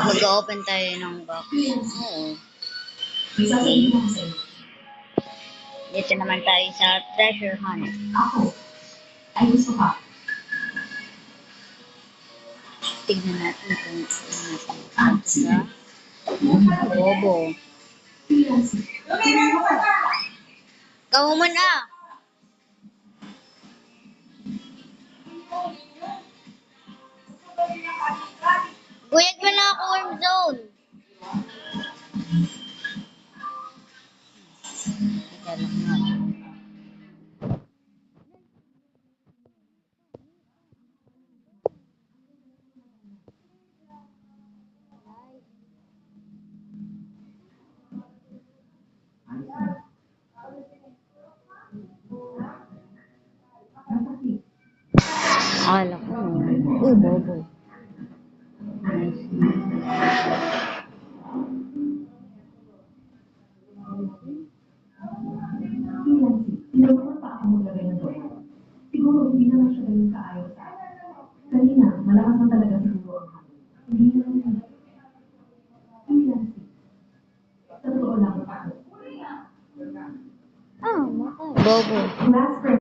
Mag-open tayo ng box. Oo. Okay. Dito naman tayo sa treasure hunt. Ay gusto ka. Tignan natin kung ano sa bobo. Kamu man ah! Guyag mo na ako, worm zone. Teka lang nga. Akala ko. Bobo. Nice. Tinulungan pa ako maglagay ng doon. Siguro hindi naman siya ganun kaayos. Kanina, malakas na talaga siguro ang hangin. Hindi naman. Freelancing. Sa totoo lang. Bobo. Last